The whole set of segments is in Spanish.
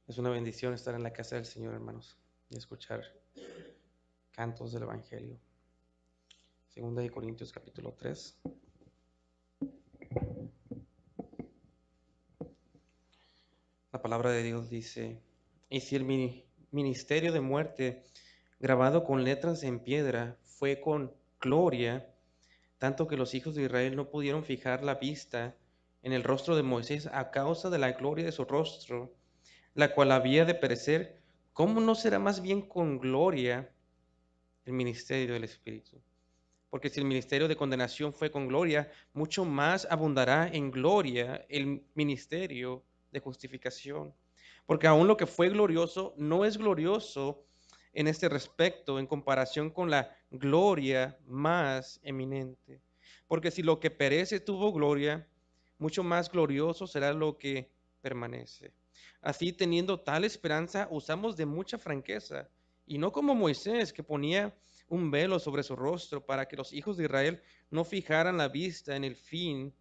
Es una bendición estar en la casa del Señor, hermanos, y escuchar cantos del Evangelio. Segunda de Corintios capítulo 3. La palabra de Dios dice: y si el ministerio de muerte, grabado con letras en piedra, fue con gloria, tanto que los hijos de Israel no pudieron fijar la vista en el rostro de Moisés a causa de la gloria de su rostro, la cual había de perecer, ¿cómo no será más bien con gloria el ministerio del Espíritu? Porque si el ministerio de condenación fue con gloria, mucho más abundará en gloria el ministerio de justificación. Porque aún lo que fue glorioso no es glorioso en este respecto en comparación con la gloria más eminente. Porque si lo que perece tuvo gloria, mucho más glorioso será lo que permanece. Así, teniendo tal esperanza, usamos de mucha franqueza, y no como Moisés, que ponía un velo sobre su rostro para que los hijos de Israel no fijaran la vista en el fin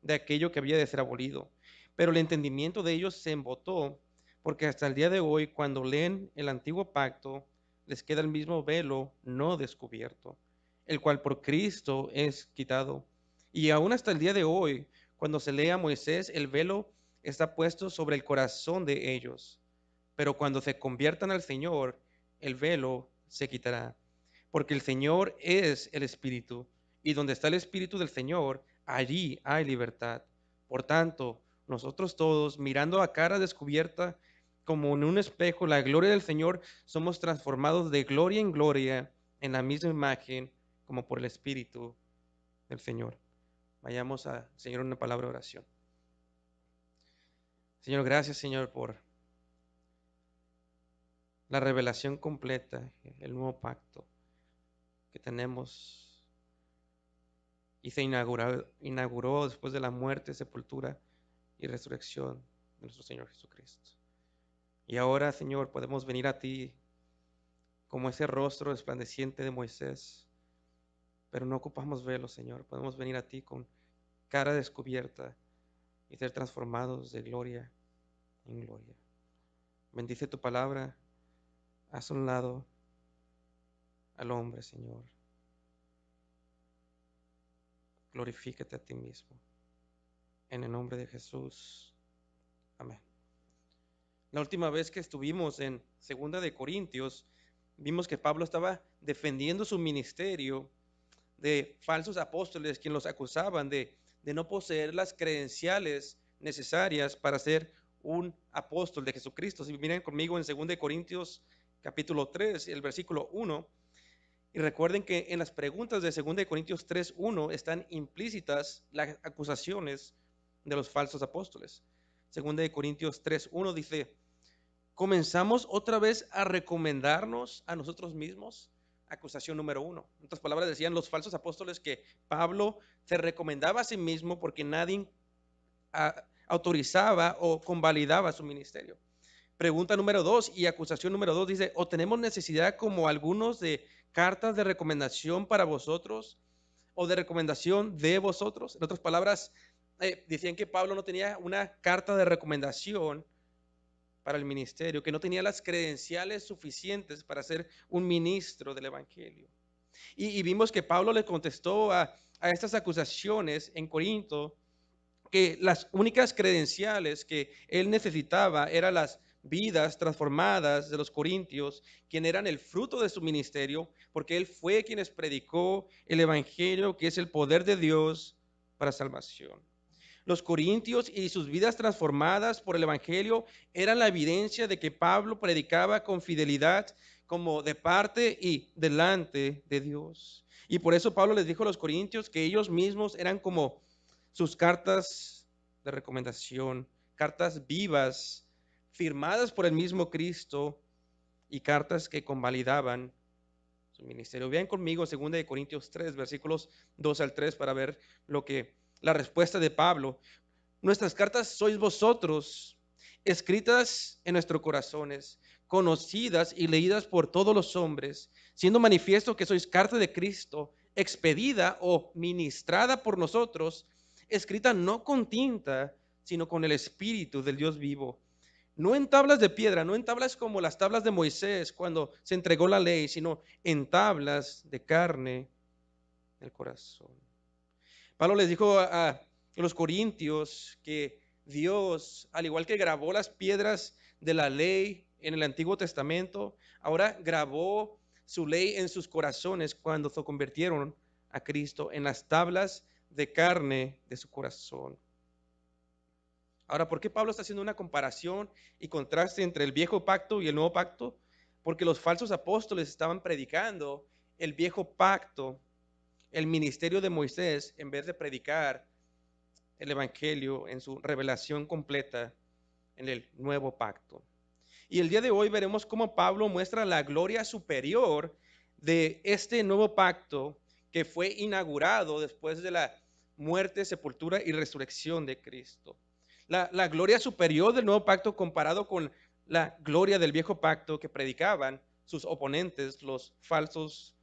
de aquello que había de ser abolido. Pero el entendimiento de ellos se embotó, porque hasta el día de hoy, cuando leen el antiguo pacto, les queda el mismo velo no descubierto, el cual por Cristo es quitado. Y aún hasta el día de hoy, cuando se lee a Moisés, el velo está puesto sobre el corazón de ellos. Pero cuando se conviertan al Señor, el velo se quitará. Porque el Señor es el Espíritu, y donde está el Espíritu del Señor, allí hay libertad. Por tanto, nosotros todos, mirando a cara descubierta, como en un espejo, la gloria del Señor, somos transformados de gloria en gloria en la misma imagen, como por el Espíritu del Señor. Vayamos a Señor una palabra de oración. Señor, gracias, Señor, por la revelación completa, el nuevo pacto que tenemos y se inauguró después de la muerte, sepultura y resurrección de nuestro Señor Jesucristo. Y ahora, Señor, podemos venir a ti como ese rostro resplandeciente de Moisés, pero no ocupamos velo, Señor. Podemos venir a ti con cara descubierta y ser transformados de gloria en gloria. Bendice tu palabra. Haz a un lado al hombre, Señor. Glorifícate a ti mismo. En el nombre de Jesús. Amén. La última vez que estuvimos en Segunda de Corintios, vimos que Pablo estaba defendiendo su ministerio de falsos apóstoles, quienes los acusaban de no poseer las credenciales necesarias para ser un apóstol de Jesucristo. Si miren conmigo en 2 de Corintios capítulo 3, el versículo 1, y recuerden que en las preguntas de 2 de Corintios 3:1 están implícitas las acusaciones de los falsos apóstoles. 2 de Corintios 3:1 dice: comenzamos otra vez a recomendarnos a nosotros mismos. Acusación número 1. En otras palabras, decían los falsos apóstoles que Pablo se recomendaba a sí mismo porque nadie autorizaba o convalidaba su ministerio. Pregunta número 2 y acusación número 2 dice: o tenemos necesidad como algunos de cartas de recomendación para vosotros o de recomendación de vosotros. En otras palabras, decían que Pablo no tenía una carta de recomendación para el ministerio, que no tenía las credenciales suficientes para ser un ministro del Evangelio. Y vimos que Pablo le contestó a estas acusaciones en Corinto que las únicas credenciales que él necesitaba eran las vidas transformadas de los corintios, quien eran el fruto de su ministerio, porque él fue quien les predicó el Evangelio, que es el poder de Dios para salvación. Los corintios y sus vidas transformadas por el Evangelio eran la evidencia de que Pablo predicaba con fidelidad como de parte y delante de Dios. Y por eso Pablo les dijo a los corintios que ellos mismos eran como sus cartas de recomendación, cartas vivas, firmadas por el mismo Cristo y cartas que convalidaban su ministerio. Vean conmigo 2 de Corintios 3, versículos 2 al 3 para ver la respuesta de Pablo. Nuestras cartas sois vosotros, escritas en nuestros corazones, conocidas y leídas por todos los hombres, siendo manifiesto que sois carta de Cristo, expedida o ministrada por nosotros, escrita no con tinta, sino con el Espíritu del Dios vivo, no en tablas de piedra, no en tablas como las tablas de Moisés cuando se entregó la ley, sino en tablas de carne del corazón. Pablo les dijo a los corintios que Dios, al igual que grabó las piedras de la ley en el Antiguo Testamento, ahora grabó su ley en sus corazones cuando se convirtieron a Cristo, en las tablas de carne de su corazón. Ahora, ¿por qué Pablo está haciendo una comparación y contraste entre el viejo pacto y el nuevo pacto? Porque los falsos apóstoles estaban predicando el viejo pacto, el ministerio de Moisés, en vez de predicar el evangelio en su revelación completa en el nuevo pacto. Y el día de hoy veremos cómo Pablo muestra la gloria superior de este nuevo pacto que fue inaugurado después de la muerte, sepultura y resurrección de Cristo. La gloria superior del nuevo pacto comparado con la gloria del viejo pacto que predicaban sus oponentes, los falsos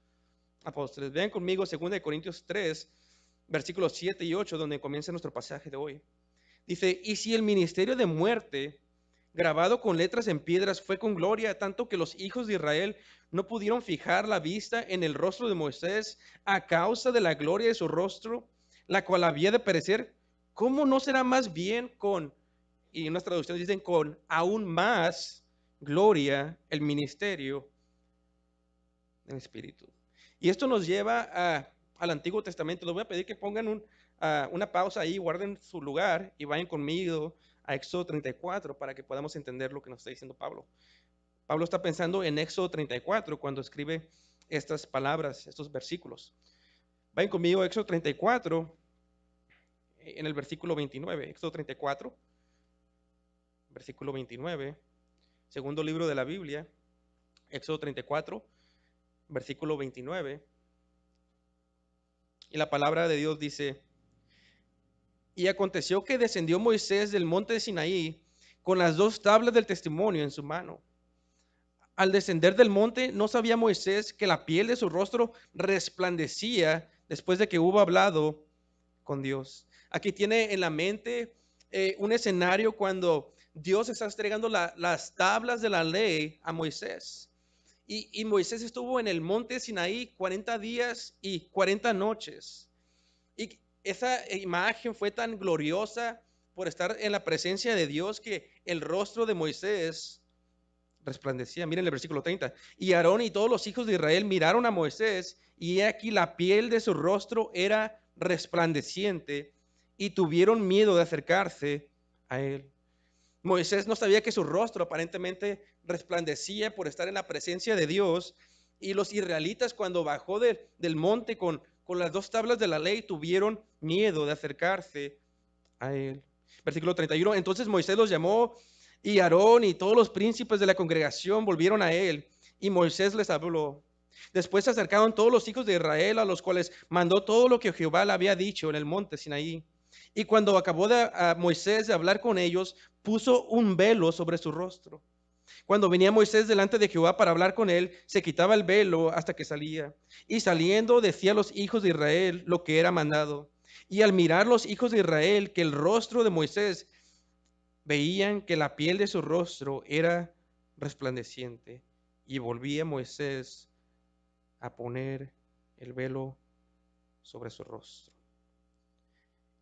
apóstoles. Vean conmigo 2 Corintios 3, versículos 7 y 8, donde comienza nuestro pasaje de hoy. Dice, y si el ministerio de muerte, grabado con letras en piedras, fue con gloria, tanto que los hijos de Israel no pudieron fijar la vista en el rostro de Moisés a causa de la gloria de su rostro, la cual había de perecer, ¿cómo no será más bien con, y en unas traducciones dicen, con aún más gloria el ministerio del Espíritu? Y esto nos lleva al Antiguo Testamento. Les voy a pedir que pongan una pausa ahí, guarden su lugar y vayan conmigo a Éxodo 34 para que podamos entender lo que nos está diciendo Pablo. Pablo está pensando en Éxodo 34 cuando escribe estas palabras, estos versículos. Vayan conmigo a Éxodo 34 en el versículo 29. Éxodo 34, versículo 29, segundo libro de la Biblia, Éxodo 34, versículo 29. Y la palabra de Dios dice, y aconteció que descendió Moisés del monte de Sinaí con las 2 tablas del testimonio en su mano. Al descender del monte, no sabía Moisés que la piel de su rostro resplandecía después de que hubo hablado con Dios. Aquí tiene en la mente un escenario cuando Dios está entregando las tablas de la ley a Moisés. Y Moisés estuvo en el monte Sinaí 40 días y 40 noches. Y esa imagen fue tan gloriosa por estar en la presencia de Dios que el rostro de Moisés resplandecía. Miren el versículo 30. Y Aarón y todos los hijos de Israel miraron a Moisés y he aquí la piel de su rostro era resplandeciente y tuvieron miedo de acercarse a él. Moisés no sabía que su rostro aparentemente resplandecía por estar en la presencia de Dios, y los israelitas cuando bajó del monte con las 2 tablas de la ley tuvieron miedo de acercarse a él. Versículo 31, entonces Moisés los llamó y Aarón y todos los príncipes de la congregación volvieron a él y Moisés les habló. Después se acercaron todos los hijos de Israel a los cuales mandó todo lo que Jehová le había dicho en el monte Sinaí. Y cuando acabó Moisés de hablar con ellos, puso un velo sobre su rostro. Cuando venía Moisés delante de Jehová para hablar con él, se quitaba el velo hasta que salía. Y saliendo decía a los hijos de Israel lo que era mandado. Y al mirar los hijos de Israel que el rostro de Moisés, veían que la piel de su rostro era resplandeciente. Y volvía Moisés a poner el velo sobre su rostro.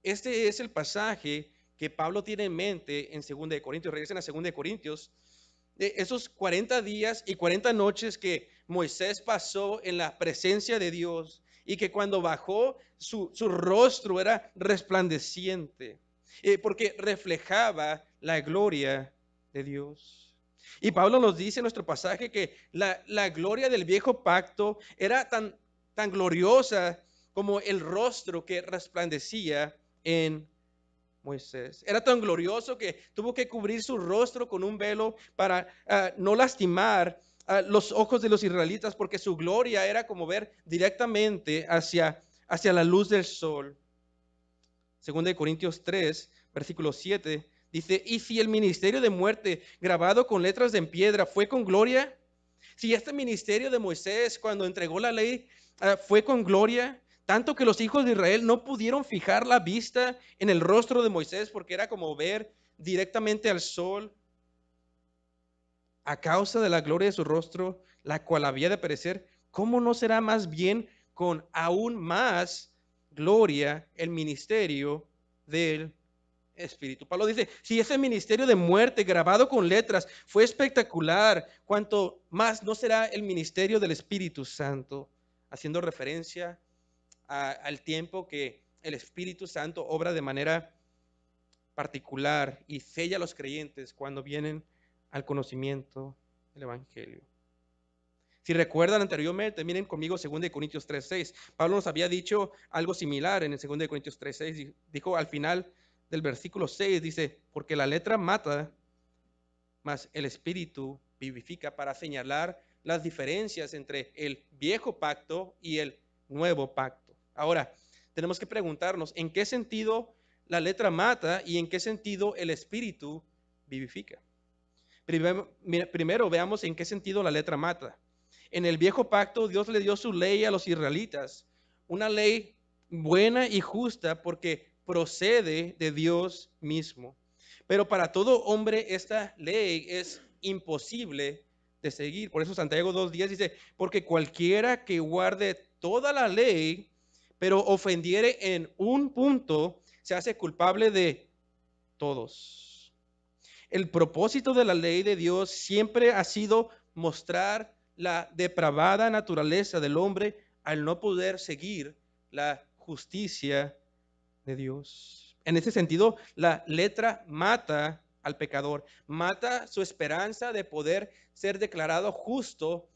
Este es el pasaje que Pablo tiene en mente en 2 de Corintios. Regresen a 2 de Corintios. De esos 40 días y 40 noches que Moisés pasó en la presencia de Dios y que cuando bajó su rostro era resplandeciente porque reflejaba la gloria de Dios. Y Pablo nos dice en nuestro pasaje que la gloria del viejo pacto era tan gloriosa como el rostro que resplandecía en Moisés. Era tan glorioso que tuvo que cubrir su rostro con un velo para no lastimar los ojos de los israelitas, porque su gloria era como ver directamente hacia la luz del sol. 2 Corintios 3, versículo 7, dice, y si el ministerio de muerte grabado con letras en piedra fue con gloria, si este ministerio de Moisés cuando entregó la ley fue con gloria, tanto que los hijos de Israel no pudieron fijar la vista en el rostro de Moisés porque era como ver directamente al sol. a causa de la gloria de su rostro, la cual había de perecer, ¿cómo no será más bien con aún más gloria el ministerio del Espíritu? Pablo dice, si ese ministerio de muerte grabado con letras fue espectacular, cuanto más no será el ministerio del Espíritu Santo, haciendo referencia al tiempo que el Espíritu Santo obra de manera particular y sella a los creyentes cuando vienen al conocimiento del Evangelio. Si recuerdan anteriormente, miren conmigo 2 Corintios 3:6. Pablo nos había dicho algo similar en el 2 Corintios 3:6. Dijo al final del versículo 6, dice, porque la letra mata, mas el espíritu vivifica, para señalar las diferencias entre el viejo pacto y el nuevo pacto. Ahora, tenemos que preguntarnos, ¿en qué sentido la letra mata y en qué sentido el espíritu vivifica? Primero veamos en qué sentido la letra mata. En el viejo pacto Dios le dio su ley a los israelitas, una ley buena y justa porque procede de Dios mismo. Pero para todo hombre esta ley es imposible de seguir. Por eso Santiago 2:10 dice, porque cualquiera que guarde toda la ley, pero ofendiere en un punto, se hace culpable de todos. El propósito de la ley de Dios siempre ha sido mostrar la depravada naturaleza del hombre al no poder seguir la justicia de Dios. En ese sentido, la letra mata al pecador, mata su esperanza de poder ser declarado justo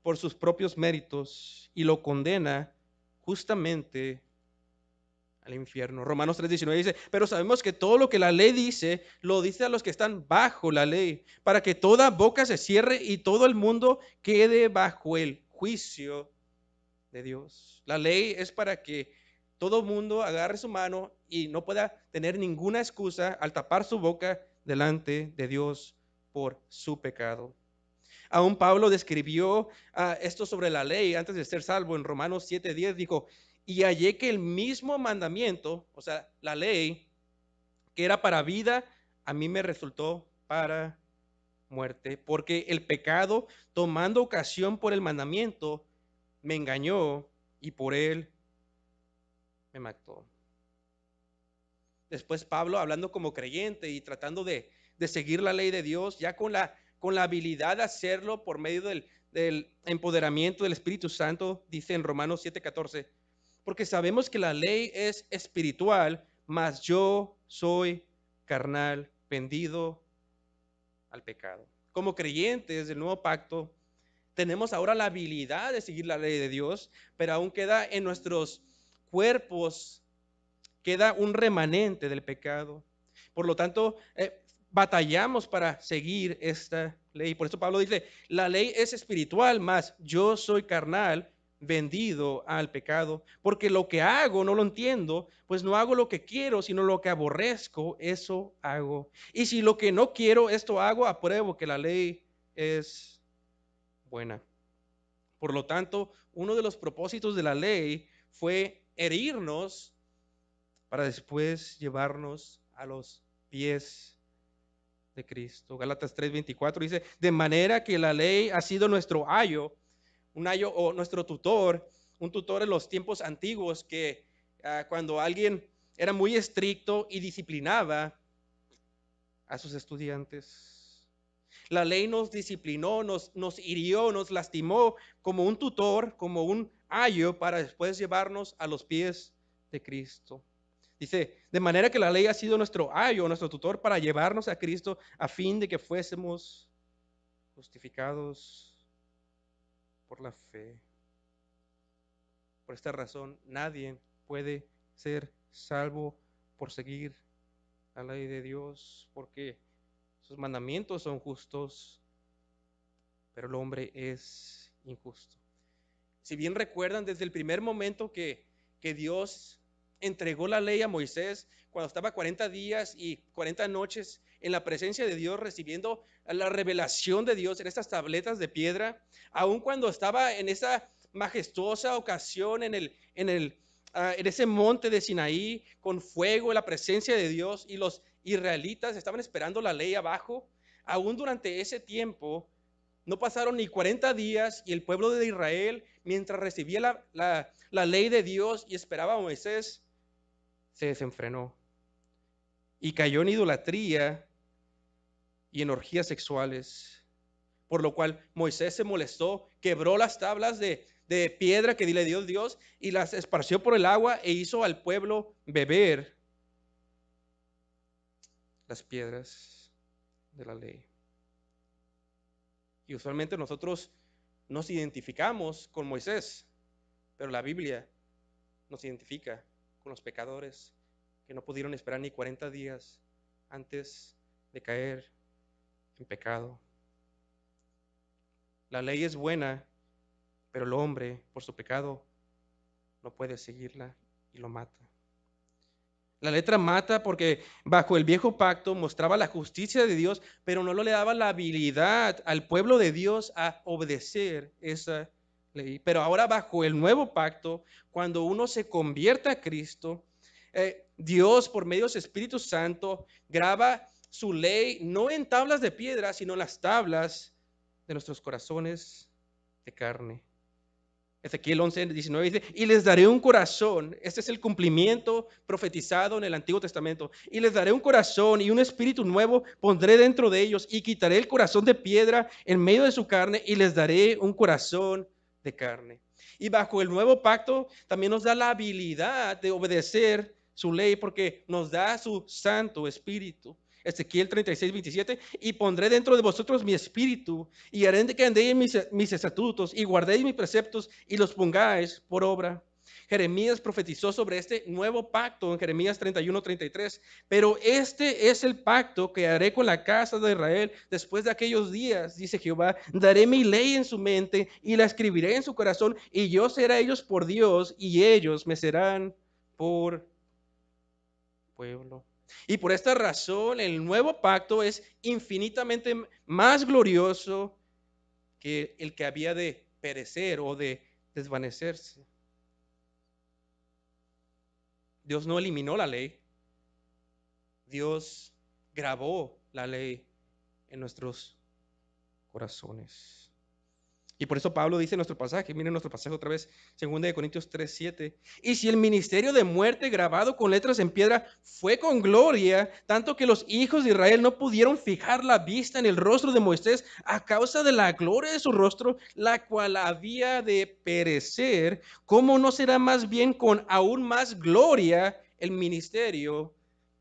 por sus propios méritos y lo condena justamente al infierno. Romanos 3:19 dice, pero sabemos que todo lo que la ley dice, lo dice a los que están bajo la ley, para que toda boca se cierre y todo el mundo quede bajo el juicio de Dios. La ley es para que todo mundo agarre su mano y no pueda tener ninguna excusa al tapar su boca delante de Dios por su pecado. Aún Pablo describió esto sobre la ley antes de ser salvo en Romanos 7:10, dijo, y hallé que el mismo mandamiento, o sea, la ley, que era para vida, a mí me resultó para muerte, porque el pecado, tomando ocasión por el mandamiento, me engañó y por él me mató. Después Pablo, hablando como creyente y tratando de seguir la ley de Dios, ya con la habilidad de hacerlo por medio del empoderamiento del Espíritu Santo, dice en Romanos 7:14, porque sabemos que la ley es espiritual, mas yo soy carnal, vendido al pecado. Como creyentes del nuevo pacto, tenemos ahora la habilidad de seguir la ley de Dios, pero aún queda en nuestros cuerpos, queda un remanente del pecado. Por lo tanto, batallamos para seguir esta ley. Por eso Pablo dice, la ley es espiritual, mas yo soy carnal, vendido al pecado, porque lo que hago no lo entiendo, pues no hago lo que quiero, sino lo que aborrezco, eso hago. Y si lo que no quiero, esto hago, apruebo que la ley es buena. Por lo tanto, uno de los propósitos de la ley fue herirnos para después llevarnos a los pies de Cristo. Gálatas 3:24 dice, de manera que la ley ha sido nuestro ayo, un ayo o nuestro tutor, un tutor en los tiempos antiguos que cuando alguien era muy estricto y disciplinaba a sus estudiantes. La ley nos disciplinó, nos hirió, nos lastimó como un tutor, como un ayo para después llevarnos a los pies de Cristo. Dice, de manera que la ley ha sido nuestro ayo, nuestro tutor para llevarnos a Cristo a fin de que fuésemos justificados por la fe. Por esta razón, nadie puede ser salvo por seguir la ley de Dios, porque sus mandamientos son justos, pero el hombre es injusto. Si bien recuerdan, desde el primer momento que Dios entregó la ley a Moisés, cuando estaba 40 días y 40 noches en la presencia de Dios, recibiendo la revelación de Dios en estas tabletas de piedra, aun cuando estaba en esa majestuosa ocasión en ese monte de Sinaí, con fuego en la presencia de Dios, y los israelitas estaban esperando la ley abajo, aún durante ese tiempo, No pasaron ni 40 días y el pueblo de Israel, mientras recibía la ley de Dios y esperaba a Moisés, se desenfrenó y cayó en idolatría y en orgías sexuales. Por lo cual Moisés se molestó, quebró las tablas de piedra que le dio Dios y las esparció por el agua e hizo al pueblo beber las piedras de la ley. Y usualmente nosotros nos identificamos con Moisés, pero la Biblia nos identifica con los pecadores que no pudieron esperar ni 40 días antes de caer en pecado. La ley es buena, pero el hombre, por su pecado, no puede seguirla y lo mata. La letra mata porque bajo el viejo pacto mostraba la justicia de Dios, pero no le daba la habilidad al pueblo de Dios a obedecer esa ley. Pero ahora bajo el nuevo pacto, cuando uno se convierte a Cristo, Dios por medio de su Espíritu Santo graba su ley no en tablas de piedra, sino en las tablas de nuestros corazones de carne. Ezequiel 11:19 dice, y les daré un corazón. Este es el cumplimiento profetizado en el Antiguo Testamento. Y les daré un corazón y un espíritu nuevo pondré dentro de ellos y quitaré el corazón de piedra en medio de su carne y les daré un corazón de carne. Y bajo el nuevo pacto también nos da la habilidad de obedecer su ley porque nos da su Santo Espíritu. Ezequiel 36:27, y pondré dentro de vosotros mi espíritu, y haré que andéis en mis estatutos, y guardéis mis preceptos, y los pongáis por obra. Jeremías profetizó sobre este nuevo pacto en Jeremías 31:33. Pero este es el pacto que haré con la casa de Israel después de aquellos días, dice Jehová. Daré mi ley en su mente y la escribiré en su corazón, y yo seré a ellos por Dios, y ellos me serán por pueblo. Y por esta razón el nuevo pacto es infinitamente más glorioso que el que había de perecer o de desvanecerse. Dios no eliminó la ley, Dios grabó la ley en nuestros corazones. Y por eso Pablo dice en nuestro pasaje, miren nuestro pasaje otra vez, 2 Corintios 3:7. Y si el ministerio de muerte grabado con letras en piedra fue con gloria, tanto que los hijos de Israel no pudieron fijar la vista en el rostro de Moisés a causa de la gloria de su rostro, la cual había de perecer, ¿cómo no será más bien con aún más gloria el ministerio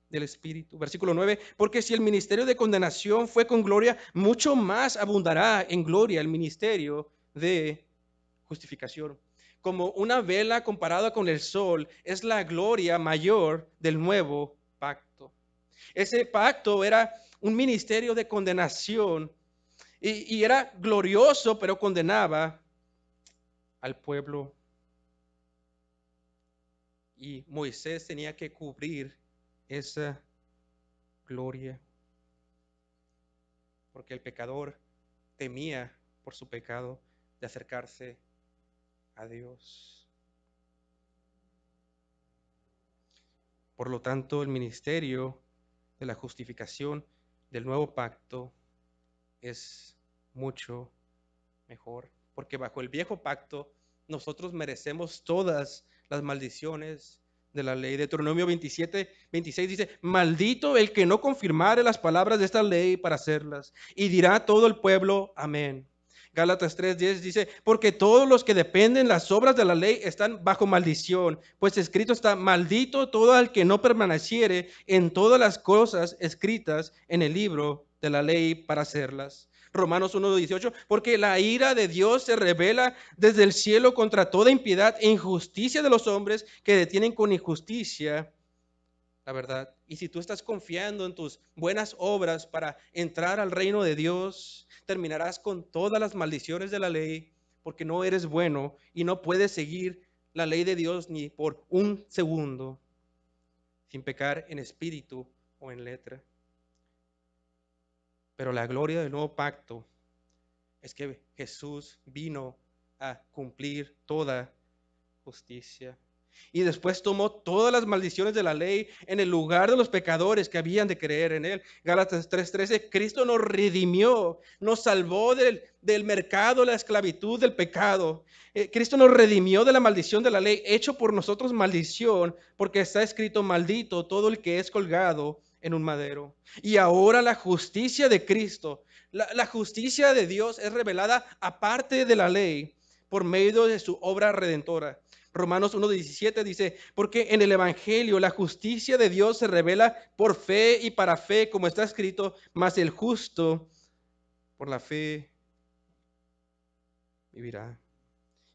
del Espíritu? Versículo 9, porque si el ministerio de condenación fue con gloria, mucho más abundará en gloria el ministerio de justificación. Como una vela comparada con el sol, es la gloria mayor del nuevo pacto. Ese pacto era un ministerio de condenación y era glorioso, pero condenaba al pueblo. Y Moisés tenía que cubrir esa gloria, porque el pecador temía por su pecado de acercarse a Dios. Por lo tanto, el ministerio de la justificación del nuevo pacto es mucho mejor, porque bajo el viejo pacto nosotros merecemos todas las maldiciones de la ley. Deuteronomio 27:26 dice, maldito el que no confirmare las palabras de esta ley para hacerlas. Y dirá todo el pueblo, amén. Gálatas 3:10 dice, porque todos los que dependen las obras de la ley están bajo maldición, pues escrito está, maldito todo el que no permaneciere en todas las cosas escritas en el libro de la ley para hacerlas. Romanos 1:18, porque la ira de Dios se revela desde el cielo contra toda impiedad e injusticia de los hombres que detienen con injusticia la verdad. Y si tú estás confiando en tus buenas obras para entrar al reino de Dios, terminarás con todas las maldiciones de la ley, porque no eres bueno y no puedes seguir la ley de Dios ni por un segundo sin pecar en espíritu o en letra. Pero la gloria del nuevo pacto es que Jesús vino a cumplir toda justicia. Y después tomó todas las maldiciones de la ley en el lugar de los pecadores que habían de creer en él. Gálatas 3:13, Cristo nos redimió, nos salvó del mercado, la esclavitud, del pecado. Cristo nos redimió de la maldición de la ley, hecho por nosotros maldición, porque está escrito: maldito todo el que es colgado en un madero. Y ahora la justicia de Cristo, la justicia de Dios es revelada aparte de la ley por medio de su obra redentora. Romanos 1:17 dice: porque en el Evangelio la justicia de Dios se revela por fe y para fe, como está escrito: mas el justo por la fe vivirá.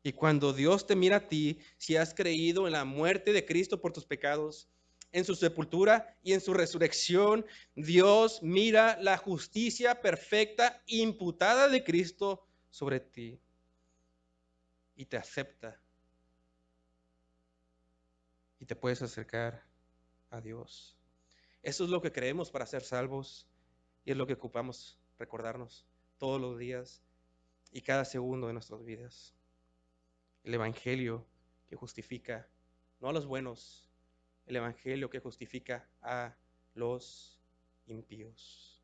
Y cuando Dios te mira a ti, si has creído en la muerte de Cristo por tus pecados, en su sepultura y en su resurrección, Dios mira la justicia perfecta imputada de Cristo sobre ti y te acepta. Y te puedes acercar a Dios. Eso es lo que creemos para ser salvos y es lo que ocupamos recordarnos todos los días y cada segundo de nuestras vidas. El Evangelio que justifica no a los buenos, el Evangelio que justifica a los impíos.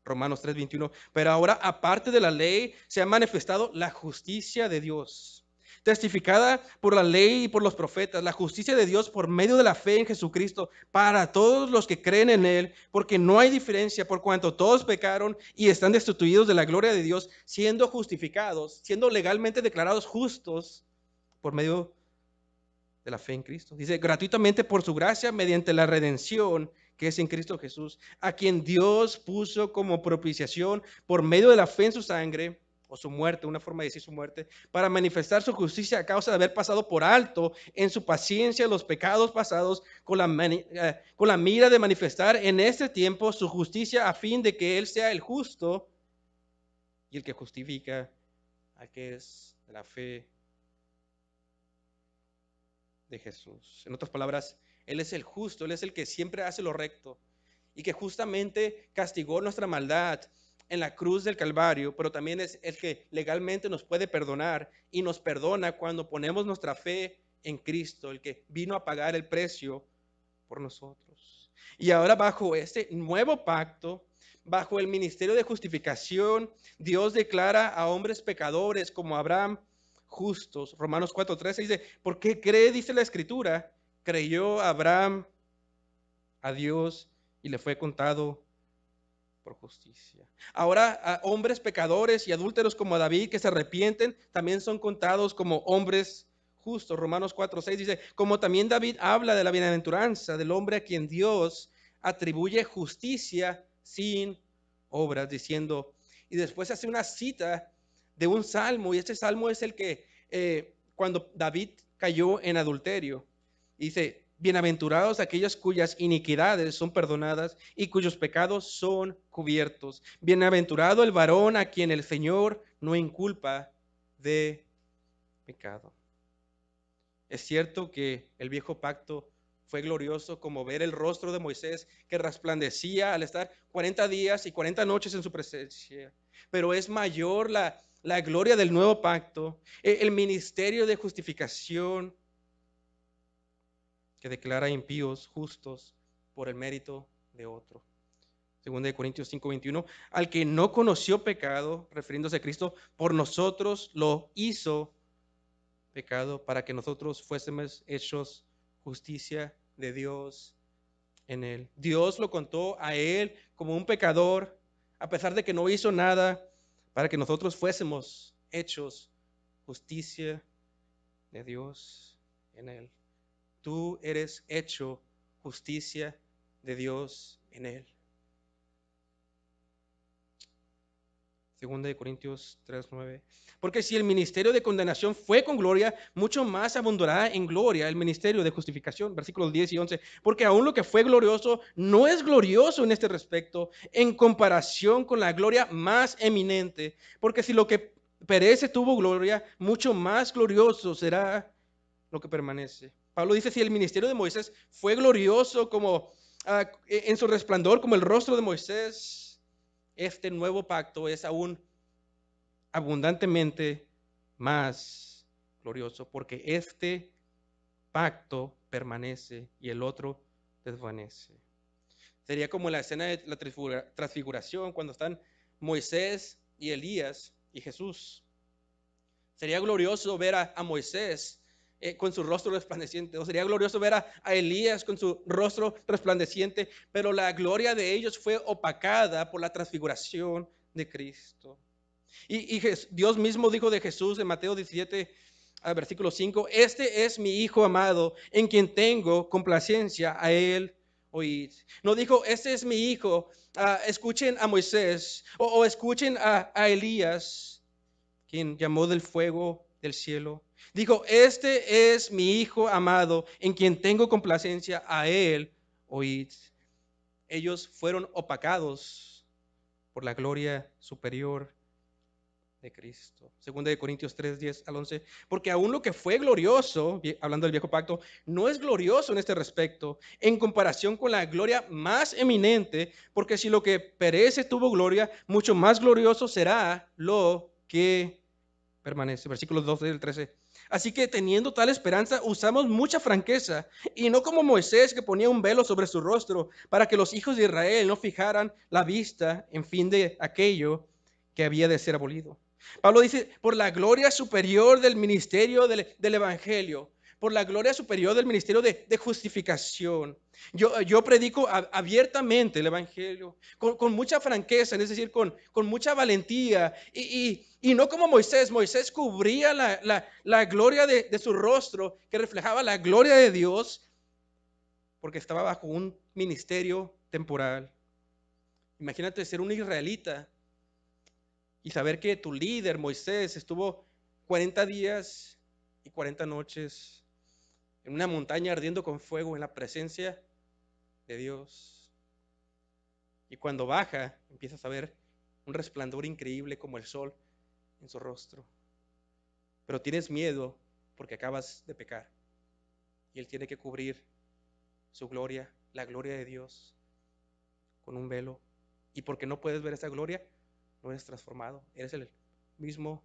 Romanos 3:21, pero ahora aparte de la ley se ha manifestado la justicia de Dios, testificada por la ley y por los profetas, la justicia de Dios por medio de la fe en Jesucristo para todos los que creen en Él, porque no hay diferencia, por cuanto todos pecaron y están destituidos de la gloria de Dios, siendo justificados, siendo legalmente declarados justos por medio de la fe en Cristo. Dice: gratuitamente por su gracia, mediante la redención que es en Cristo Jesús, a quien Dios puso como propiciación por medio de la fe en su sangre, o su muerte, una forma de decir su muerte, para manifestar su justicia a causa de haber pasado por alto en su paciencia los pecados pasados, con la mira de manifestar en este tiempo su justicia, a fin de que Él sea el justo y el que justifica al que es de la fe de Jesús. En otras palabras, Él es el justo, Él es el que siempre hace lo recto y que justamente castigó nuestra maldad en la cruz del Calvario, pero también es el que legalmente nos puede perdonar y nos perdona cuando ponemos nuestra fe en Cristo, el que vino a pagar el precio por nosotros. Y ahora bajo este nuevo pacto, bajo el ministerio de justificación, Dios declara a hombres pecadores como Abraham justos. Romanos 4:13 dice: ¿por qué cree? Dice la Escritura, creyó Abraham a Dios y le fue contado por justicia. Ahora a hombres pecadores y adúlteros como David que se arrepienten también son contados como hombres justos. Romanos 4:6 dice: como también David habla de la bienaventuranza del hombre a quien Dios atribuye justicia sin obras, diciendo, y después hace una cita de un salmo, y este salmo es el que cuando David cayó en adulterio, dice: bienaventurados aquellos cuyas iniquidades son perdonadas y cuyos pecados son cubiertos. Bienaventurado el varón a quien el Señor no inculpa de pecado. Es cierto que el viejo pacto fue glorioso, como ver el rostro de Moisés que resplandecía al estar 40 días y 40 noches en su presencia. Pero es mayor la gloria del nuevo pacto, el ministerio de justificación que declara impíos justos por el mérito de otro. 2 Corintios 5:21, al que no conoció pecado, refiriéndose a Cristo, por nosotros lo hizo pecado para que nosotros fuésemos hechos justicia de Dios en él. Dios lo contó a él como un pecador, a pesar de que no hizo nada, para que nosotros fuésemos hechos justicia de Dios en él. Tú eres hecho justicia de Dios en él. 2 Corintios 3:9. Porque si el ministerio de condenación fue con gloria, mucho más abundará en gloria el ministerio de justificación. Versículos 10 y 11. Porque aún lo que fue glorioso no es glorioso en este respecto, en comparación con la gloria más eminente. Porque si lo que perece tuvo gloria, mucho más glorioso será lo que permanece. Pablo dice: si el ministerio de Moisés fue glorioso como en su resplandor, como el rostro de Moisés, este nuevo pacto es aún abundantemente más glorioso, porque este pacto permanece y el otro desvanece. Sería como la escena de la transfiguración cuando están Moisés y Elías y Jesús. Sería glorioso ver a Moisés con su rostro resplandeciente, o sería glorioso ver a Elías con su rostro resplandeciente, pero la gloria de ellos fue opacada por la transfiguración de Cristo. Y Dios mismo dijo de Jesús en Mateo 17, versículo 5, este es mi Hijo amado, en quien tengo complacencia, a él oíd. No dijo, este es mi Hijo, escuchen a Moisés, o escuchen a Elías, quien llamó del fuego del cielo. Dijo, este es mi Hijo amado, en quien tengo complacencia, a él oíd. Ellos fueron opacados por la gloria superior de Cristo. Segunda de Corintios 3, 10 al 11. Porque aún lo que fue glorioso, hablando del viejo pacto, no es glorioso en este respecto, en comparación con la gloria más eminente, porque si lo que perece tuvo gloria, mucho más glorioso será lo que permanece. Versículos 12 del 13. Así que teniendo tal esperanza, usamos mucha franqueza, y no como Moisés, que ponía un velo sobre su rostro, para que los hijos de Israel no fijaran la vista en fin de aquello que había de ser abolido. Pablo dice, por la gloria superior del ministerio del Evangelio, por la gloria superior del ministerio de justificación. Yo predico abiertamente el Evangelio, con mucha franqueza, es decir, con mucha valentía, y no como Moisés. Moisés cubría la gloria de su rostro, que reflejaba la gloria de Dios, porque estaba bajo un ministerio temporal. Imagínate ser un israelita y saber que tu líder, Moisés, estuvo 40 días y 40 noches en una montaña ardiendo con fuego en la presencia de Dios. Y cuando baja, empiezas a ver un resplandor increíble como el sol en su rostro. Pero tienes miedo porque acabas de pecar. Y Él tiene que cubrir su gloria, la gloria de Dios, con un velo. Y porque no puedes ver esa gloria, no eres transformado, eres el mismo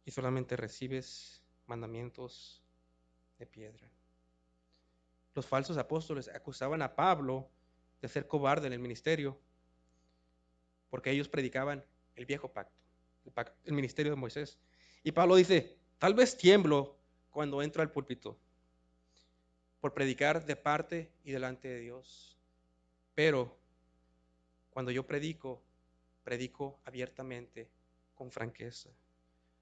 y solamente recibes mandamientos de piedra. Los falsos apóstoles acusaban a Pablo de ser cobarde en el ministerio, porque ellos predicaban el viejo pacto, el ministerio de Moisés. Y Pablo dice, tal vez tiemblo cuando entro al púlpito por predicar de parte y delante de Dios, pero cuando yo predico abiertamente, con franqueza,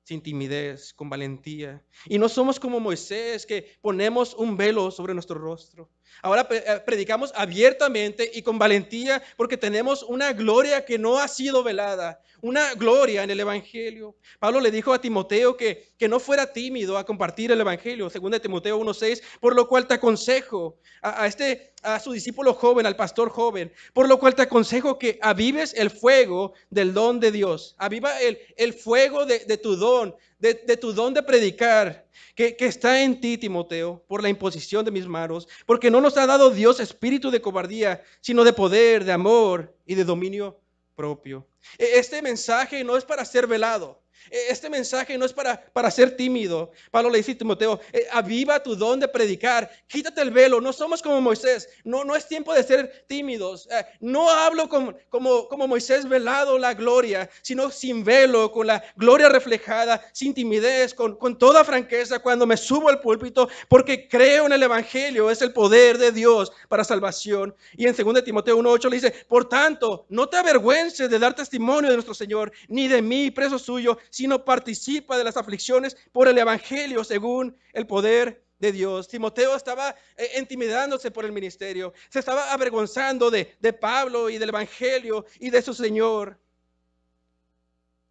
sin timidez, con valentía. Y no somos como Moisés, que ponemos un velo sobre nuestro rostro. Ahora predicamos abiertamente y con valentía, porque tenemos una gloria que no ha sido velada, una gloria en el Evangelio. Pablo le dijo a Timoteo que no fuera tímido a compartir el Evangelio, según de Timoteo 1:6, por lo cual te aconsejo a su discípulo joven, al pastor joven, por lo cual te aconsejo que avives el fuego del don de Dios. Aviva el fuego de tu don, de tu don de predicar, que está en ti, Timoteo, por la imposición de mis manos, porque no nos ha dado Dios espíritu de cobardía, sino de poder, de amor y de dominio propio. Este mensaje no es para ser velado. Este mensaje no es para ser tímido. Pablo le dice a Timoteo, aviva tu don de predicar, quítate el velo. No somos como Moisés, no es tiempo de ser tímidos. No hablo como Moisés velado la gloria, sino sin velo, con la gloria reflejada, sin timidez, con toda franqueza cuando me subo al púlpito, porque creo en el Evangelio, es el poder de Dios para salvación. Y en 2 Timoteo 1:8 le dice, por tanto, no te avergüences de dar testimonio de nuestro Señor, ni de mí, preso suyo, sino participa de las aflicciones por el Evangelio según el poder de Dios. Timoteo estaba intimidándose por el ministerio, se estaba avergonzando de Pablo y del Evangelio y de su Señor,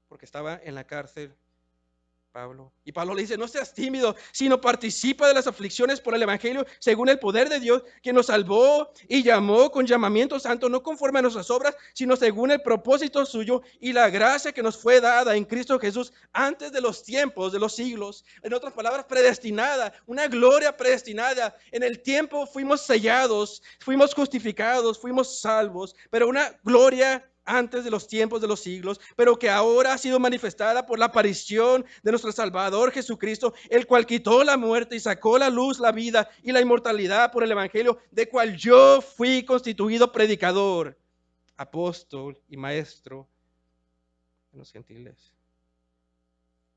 porque estaba en la cárcel Pablo. Y Pablo le dice, no seas tímido, sino participa de las aflicciones por el Evangelio según el poder de Dios, que nos salvó y llamó con llamamiento santo, no conforme a nuestras obras, sino según el propósito suyo y la gracia que nos fue dada en Cristo Jesús antes de los tiempos, de los siglos. En otras palabras, predestinada, una gloria predestinada. En el tiempo fuimos sellados, fuimos justificados, fuimos salvos, pero una gloria antes de los tiempos de los siglos, pero que ahora ha sido manifestada por la aparición de nuestro Salvador Jesucristo, el cual quitó la muerte y sacó a la luz la vida y la inmortalidad por el Evangelio, de cual yo fui constituido predicador, apóstol y maestro de los gentiles.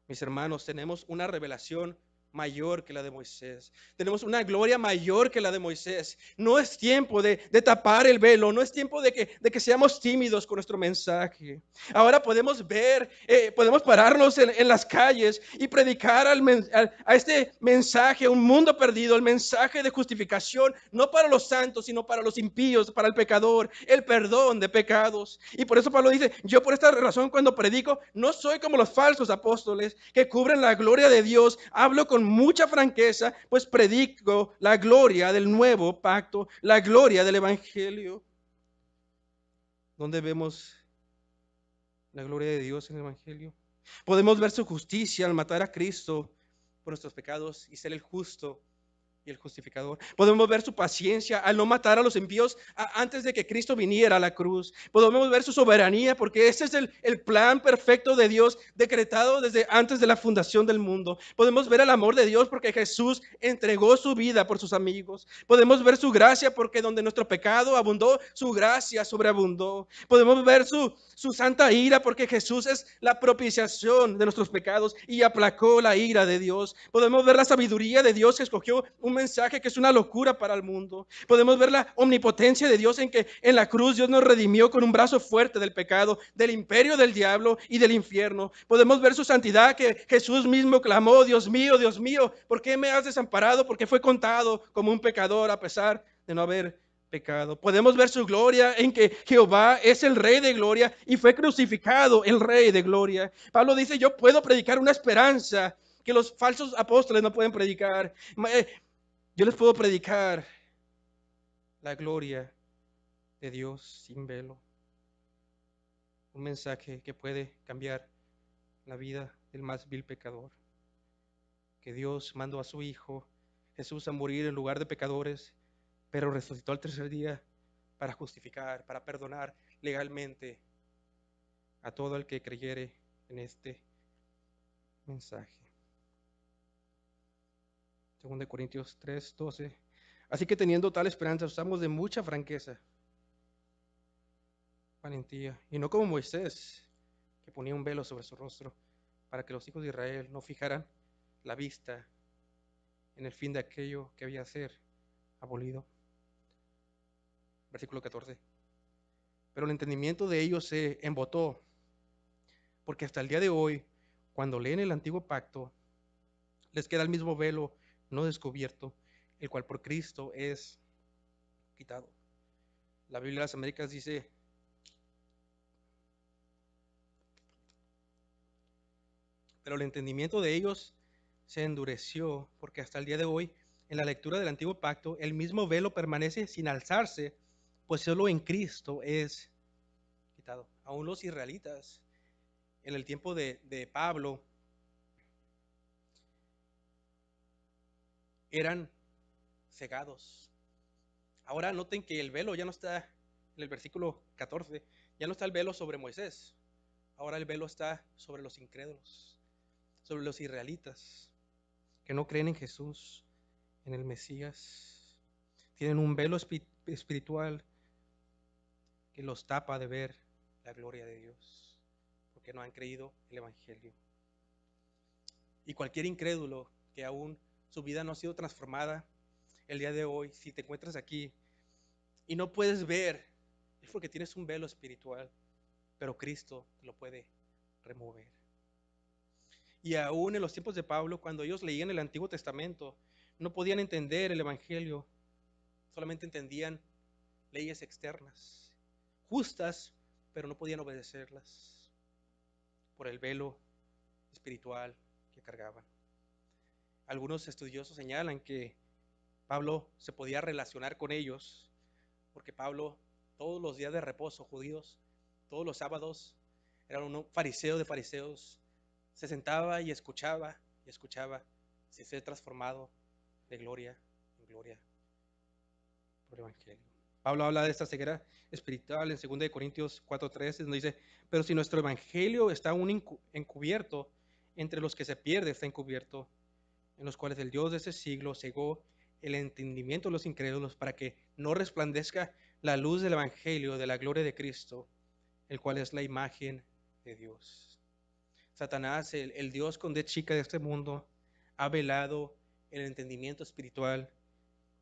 Mis hermanos, tenemos una revelación mayor que la de Moisés. Tenemos una gloria mayor que la de Moisés. No es tiempo de tapar el velo, no es tiempo de que seamos tímidos con nuestro mensaje. Ahora podemos ver, podemos pararnos en las calles y predicar a este mensaje, un mundo perdido, el mensaje de justificación, no para los santos, sino para los impíos, para el pecador, el perdón de pecados. Y por eso Pablo dice, yo por esta razón cuando predico, no soy como los falsos apóstoles que cubren la gloria de Dios, hablo con mucha franqueza, pues predico la gloria del nuevo pacto, la gloria del Evangelio. ¿Dónde vemos la gloria de Dios en el Evangelio? Podemos ver su justicia al matar a Cristo por nuestros pecados y ser el justo y el justificador. Podemos ver su paciencia al no matar a los impíos antes de que Cristo viniera a la cruz. Podemos ver su soberanía porque ese es el plan perfecto de Dios decretado desde antes de la fundación del mundo. Podemos ver el amor de Dios porque Jesús entregó su vida por sus amigos. Podemos ver su gracia porque donde nuestro pecado abundó, su gracia sobreabundó. Podemos ver su santa ira porque Jesús es la propiciación de nuestros pecados y aplacó la ira de Dios. Podemos ver la sabiduría de Dios que escogió un mensaje que es una locura para el mundo. Podemos ver la omnipotencia de Dios en que en la cruz Dios nos redimió con un brazo fuerte del pecado, del imperio del diablo y del infierno. Podemos ver su santidad que Jesús mismo clamó, Dios mío, ¿por qué me has desamparado? Porque fue contado como un pecador a pesar de no haber pecado. Podemos ver su gloria en que Jehová es el Rey de gloria y fue crucificado el Rey de gloria. Pablo dice, yo puedo predicar una esperanza que los falsos apóstoles no pueden predicar. Yo les puedo predicar la gloria de Dios sin velo. Un mensaje que puede cambiar la vida del más vil pecador. Que Dios mandó a su Hijo Jesús a morir en lugar de pecadores, pero resucitó al tercer día para justificar, para perdonar legalmente a todo el que creyere en este mensaje. 2 Corintios 3:12. Así que teniendo tal esperanza, usamos de mucha franqueza, valentía, y no como Moisés, que ponía un velo sobre su rostro, para que los hijos de Israel no fijaran la vista en el fin de aquello que había de ser abolido. Versículo 14. Pero el entendimiento de ellos se embotó, porque hasta el día de hoy, cuando leen el antiguo pacto, les queda el mismo velo no descubierto, el cual por Cristo es quitado. La Biblia de las Américas dice, pero el entendimiento de ellos se endureció, porque hasta el día de hoy, en la lectura del antiguo pacto, el mismo velo permanece sin alzarse, pues solo en Cristo es quitado. Aún los israelitas, en el tiempo de Pablo, eran cegados. Ahora noten que el velo ya no está, en el versículo 14, ya no está el velo sobre Moisés. Ahora el velo está sobre los incrédulos, sobre los israelitas, que no creen en Jesús, en el Mesías. Tienen un velo espiritual que los tapa de ver la gloria de Dios, porque no han creído el Evangelio. Y cualquier incrédulo que aún su vida no ha sido transformada, el día de hoy, si te encuentras aquí y no puedes ver, es porque tienes un velo espiritual, pero Cristo te lo puede remover. Y aún en los tiempos de Pablo, cuando ellos leían el Antiguo Testamento, no podían entender el Evangelio, solamente entendían leyes externas, justas, pero no podían obedecerlas por el velo espiritual que cargaban. Algunos estudiosos señalan que Pablo se podía relacionar con ellos, porque Pablo todos los días de reposo judíos, todos los sábados, era un fariseo de fariseos, se sentaba y escuchaba si ser transformado de gloria en gloria por el Evangelio. Pablo habla de esta ceguera espiritual en 2 Corintios 4:13, donde dice, pero si nuestro evangelio está aún encubierto, entre los que se pierde está encubierto, en los cuales el Dios de ese siglo cegó el entendimiento de los incrédulos para que no resplandezca la luz del evangelio de la gloria de Cristo, el cual es la imagen de Dios. Satanás, el Dios con D chica de este mundo, ha velado el entendimiento espiritual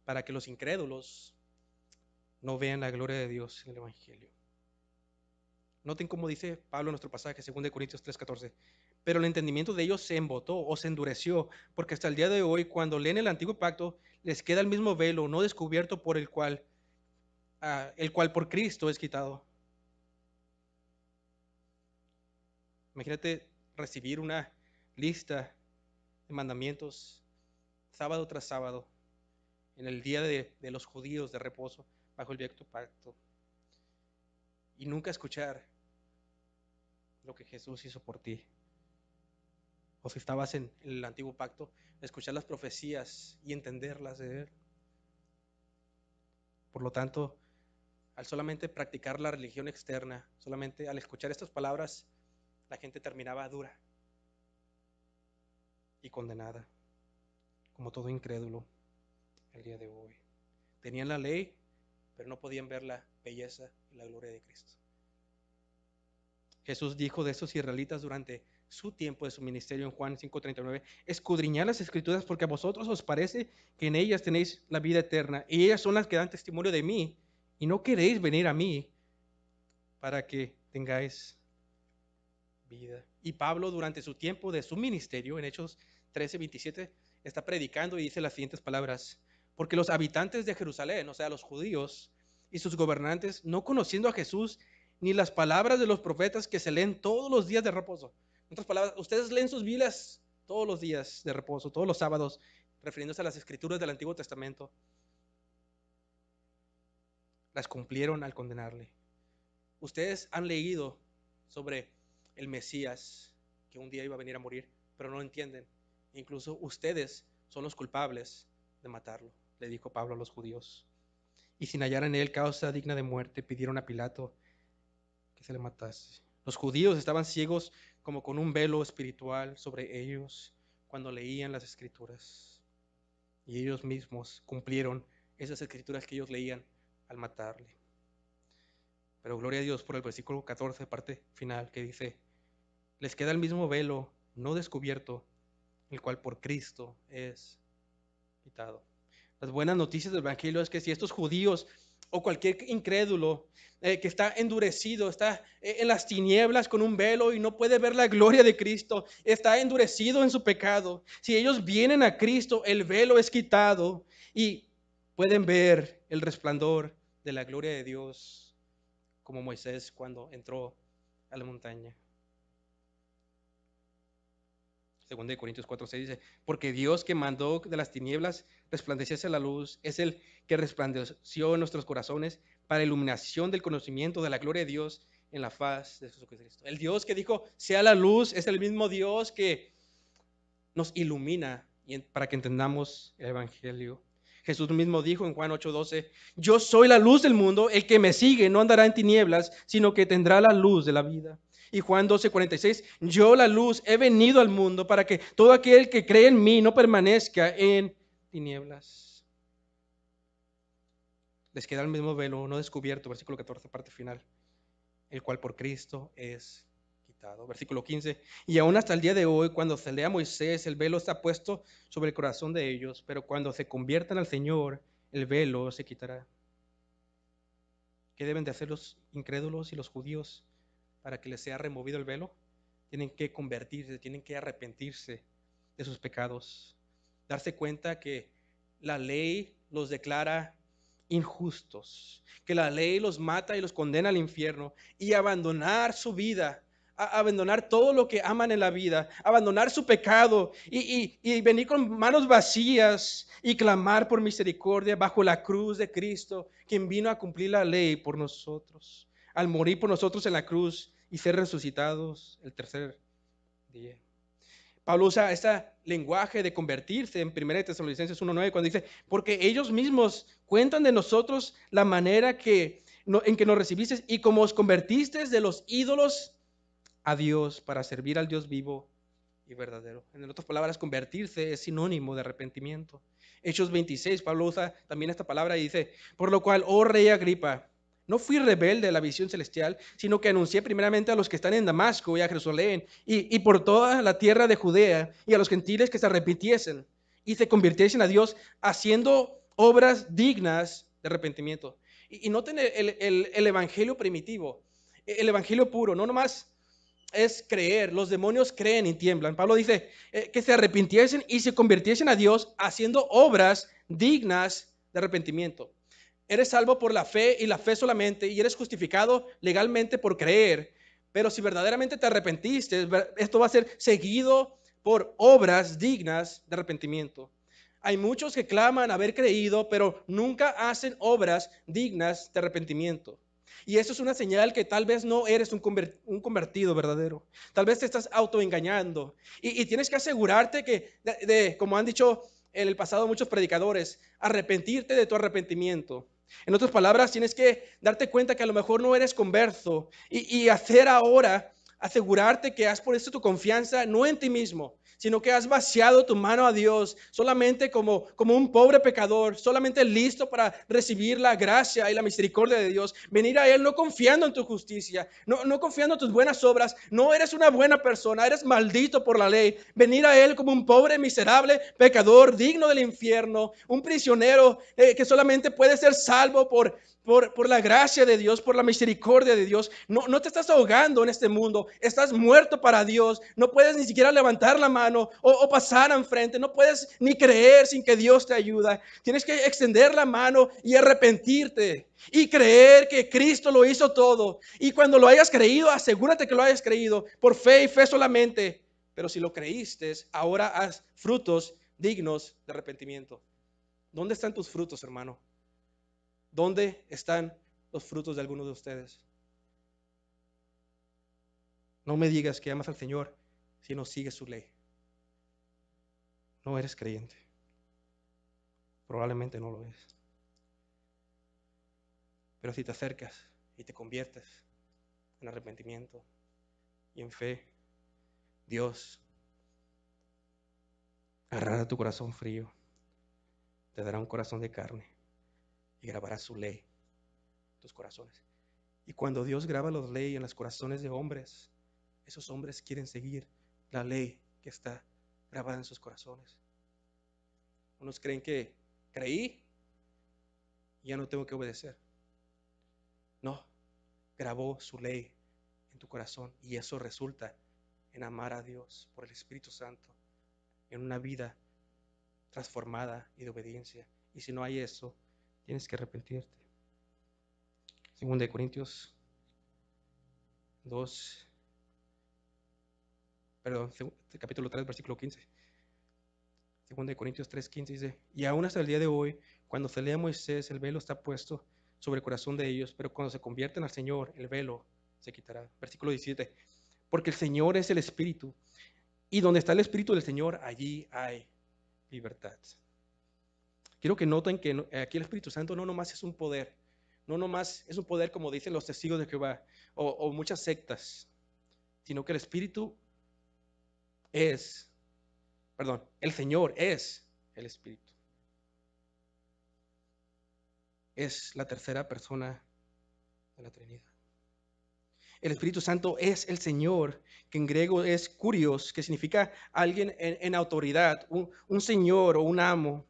para que los incrédulos no vean la gloria de Dios en el evangelio. Noten cómo dice Pablo en nuestro pasaje, 2 Corintios 3:14. Pero el entendimiento de ellos se embotó o se endureció, porque hasta el día de hoy, cuando leen el antiguo pacto, les queda el mismo velo no descubierto por el cual por Cristo es quitado. Imagínate recibir una lista de mandamientos sábado tras sábado en el día de los judíos de reposo bajo el viejo pacto y nunca escuchar lo que Jesús hizo por ti. O si estabas en el antiguo pacto, escuchar las profecías y entenderlas de Él. Por lo tanto, al solamente practicar la religión externa, solamente al escuchar estas palabras, la gente terminaba dura y condenada, como todo incrédulo el día de hoy. Tenían la ley, pero no podían ver la belleza y la gloria de Cristo. Jesús dijo de estos israelitas durante su tiempo de su ministerio en Juan 5:39, escudriñad las escrituras porque a vosotros os parece que en ellas tenéis la vida eterna y ellas son las que dan testimonio de mí y no queréis venir a mí para que tengáis vida. Y Pablo durante su tiempo de su ministerio en Hechos 13:27 está predicando y dice las siguientes palabras, porque los habitantes de Jerusalén, o sea los judíos y sus gobernantes, no conociendo a Jesús ni las palabras de los profetas que se leen todos los días de reposo. En otras palabras, ustedes leen sus Biblias todos los días de reposo, todos los sábados, refiriéndose a las escrituras del Antiguo Testamento. Las cumplieron al condenarle. Ustedes han leído sobre el Mesías que un día iba a venir a morir, pero no lo entienden. Incluso ustedes son los culpables de matarlo, le dijo Pablo a los judíos. Y sin hallar en él causa digna de muerte, pidieron a Pilato que se le matase. Los judíos estaban ciegos como con un velo espiritual sobre ellos cuando leían las escrituras. Y ellos mismos cumplieron esas escrituras que ellos leían al matarle. Pero gloria a Dios por el versículo 14, parte final, que dice, les queda el mismo velo no descubierto, el cual por Cristo es quitado. Las buenas noticias del Evangelio es que si estos judíos o cualquier incrédulo que está endurecido, está en las tinieblas con un velo y no puede ver la gloria de Cristo, está endurecido en su pecado, si ellos vienen a Cristo, el velo es quitado y pueden ver el resplandor de la gloria de Dios, como Moisés cuando entró a la montaña. 2 Corintios 4:6 dice, porque Dios que mandó de las tinieblas resplandeciese la luz, es el que resplandeció en nuestros corazones para iluminación del conocimiento de la gloria de Dios en la faz de Jesucristo. El Dios que dijo, sea la luz, es el mismo Dios que nos ilumina para que entendamos el Evangelio. Jesús mismo dijo en Juan 8:12, yo soy la luz del mundo, el que me sigue no andará en tinieblas, sino que tendrá la luz de la vida. Y Juan 12:46, yo la luz he venido al mundo para que todo aquel que cree en mí no permanezca en tinieblas. Les queda el mismo velo no descubierto, versículo 14, parte final, el cual por Cristo es quitado. Versículo 15, y aún hasta el día de hoy, cuando se lea a Moisés, el velo está puesto sobre el corazón de ellos, pero cuando se conviertan al Señor, el velo se quitará. ¿Qué deben de hacer los incrédulos y los judíos para que les sea removido el velo? Tienen que convertirse, tienen que arrepentirse de sus pecados, darse cuenta que la ley los declara injustos, que la ley los mata y los condena al infierno, y abandonar su vida, abandonar todo lo que aman en la vida, abandonar su pecado y venir con manos vacías y clamar por misericordia bajo la cruz de Cristo, quien vino a cumplir la ley por nosotros, al morir por nosotros en la cruz y ser resucitados el tercer día. Pablo usa este lenguaje de convertirse en 1 Tesalonicenses 1:9 cuando dice, porque ellos mismos cuentan de nosotros la manera en que nos recibisteis y cómo os convertisteis de los ídolos a Dios para servir al Dios vivo y verdadero. En otras palabras, convertirse es sinónimo de arrepentimiento. Hechos 26, Pablo usa también esta palabra y dice, por lo cual, oh rey Agripa, no fui rebelde a la visión celestial, sino que anuncié primeramente a los que están en Damasco y a Jerusalén y por toda la tierra de Judea y a los gentiles que se arrepintiesen y se convirtiesen a Dios haciendo obras dignas de arrepentimiento. Y noten el evangelio primitivo, el evangelio puro, no nomás es creer, los demonios creen y tiemblan. Pablo dice que se arrepintiesen y se convirtiesen a Dios haciendo obras dignas de arrepentimiento. Eres salvo por la fe y la fe solamente y eres justificado legalmente por creer. Pero si verdaderamente te arrepentiste, esto va a ser seguido por obras dignas de arrepentimiento. Hay muchos que claman haber creído, pero nunca hacen obras dignas de arrepentimiento. Y eso es una señal que tal vez no eres un convertido verdadero. Tal vez te estás autoengañando. Y tienes que asegurarte que, como han dicho en el pasado muchos predicadores, arrepentirte de tu arrepentimiento. En otras palabras, tienes que darte cuenta que a lo mejor no eres converso y hacer ahora, asegurarte que has puesto tu confianza no en ti mismo, sino que has vaciado tu mano a Dios solamente como un pobre pecador, solamente listo para recibir la gracia y la misericordia de Dios. Venir a Él no confiando en tu justicia, no confiando en tus buenas obras. No eres una buena persona, eres maldito por la ley. Venir a Él como un pobre, miserable pecador, digno del infierno, un prisionero que solamente puede ser salvo por la gracia de Dios, por la misericordia de Dios. No te estás ahogando en este mundo, estás muerto para Dios, no puedes ni siquiera levantar la mano o pasar enfrente, no puedes ni creer sin que Dios te ayude. Tienes que extender la mano y arrepentirte y creer que Cristo lo hizo todo. Y cuando lo hayas creído, asegúrate que lo hayas creído por fe y fe solamente. Pero si lo creíste, ahora haz frutos dignos de arrepentimiento. ¿Dónde están tus frutos, hermano? ¿Dónde están los frutos de algunos de ustedes? No me digas que amas al Señor si no sigues su ley. No eres creyente. Probablemente no lo es. Pero si te acercas y te conviertes en arrepentimiento y en fe, Dios agarrará tu corazón frío, te dará un corazón de carne y grabará su ley en tus corazones. Y cuando Dios graba la ley en los corazones de hombres, esos hombres quieren seguir la ley que está grabada en sus corazones. Unos creen que creí y ya no tengo que obedecer. No, grabó su ley en tu corazón y eso resulta en amar a Dios por el Espíritu Santo, en una vida transformada y de obediencia. Y si no hay eso, tienes que arrepentirte. 2 Corintios 2, capítulo 3, versículo 15. 2 Corintios 3:15 dice, y aún hasta el día de hoy, cuando se lee a Moisés, el velo está puesto sobre el corazón de ellos, pero cuando se convierten al Señor, el velo se quitará. Versículo 17, porque el Señor es el Espíritu, y donde está el Espíritu del Señor, allí hay libertad. Quiero que noten que aquí el Espíritu Santo no nomás es un poder, no nomás es un poder como dicen los testigos de Jehová o muchas sectas, sino que el Señor es el Espíritu. Es la tercera persona de la Trinidad. El Espíritu Santo es el Señor, que en griego es kurios, que significa alguien en autoridad, un señor o un amo.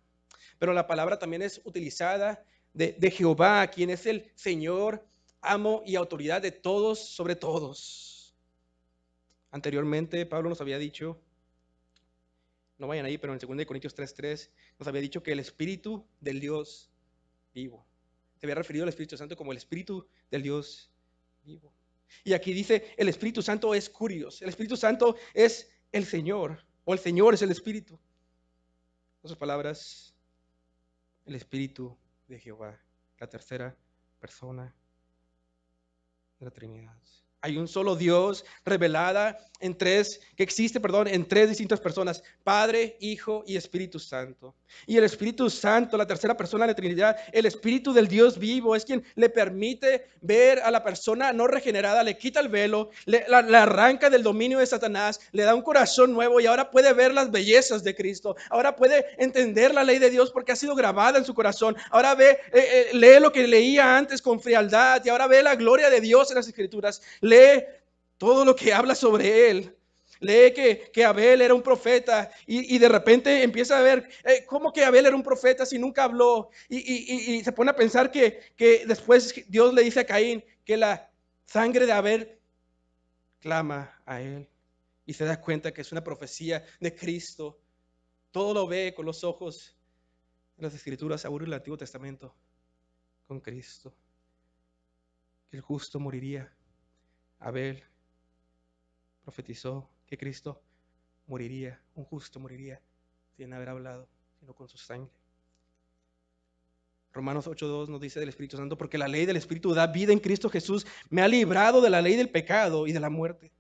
Pero la palabra también es utilizada de Jehová, quien es el Señor, amo y autoridad de todos sobre todos. Anteriormente Pablo nos había dicho, no vayan ahí, pero en 2 Corintios 3:3 nos había dicho que el Espíritu del Dios vivo. Se había referido al Espíritu Santo como el Espíritu del Dios vivo. Y aquí dice, el Espíritu Santo es kurios. El Espíritu Santo es el Señor, o el Señor es el Espíritu. En otras palabras, el Espíritu de Jehová, la tercera persona de la Trinidad. Hay un solo Dios revelada que existe, perdón, en tres distintas personas: Padre, Hijo y Espíritu Santo. Y el Espíritu Santo, la tercera persona de la Trinidad, el Espíritu del Dios vivo, es quien le permite ver a la persona no regenerada, le quita el velo, la arranca del dominio de Satanás, le da un corazón nuevo y ahora puede ver las bellezas de Cristo. Ahora puede entender la ley de Dios porque ha sido grabada en su corazón. Ahora lee lo que leía antes con frialdad y ahora ve la gloria de Dios en las Escrituras. Lee todo lo que habla sobre él. Lee que Abel era un profeta y de repente empieza a ver cómo que Abel era un profeta si nunca habló. Y se pone a pensar que después Dios le dice a Caín que la sangre de Abel clama a él. Y se da cuenta que es una profecía de Cristo. Todo lo ve con los ojos de las Escrituras, aún en el Antiguo Testamento, con Cristo. El justo moriría. Abel profetizó que Cristo moriría, un justo moriría sin haber hablado, sino con su sangre. Romanos 8:2 nos dice del Espíritu Santo: porque la ley del Espíritu da vida en Cristo Jesús, me ha librado de la ley del pecado y de la muerte.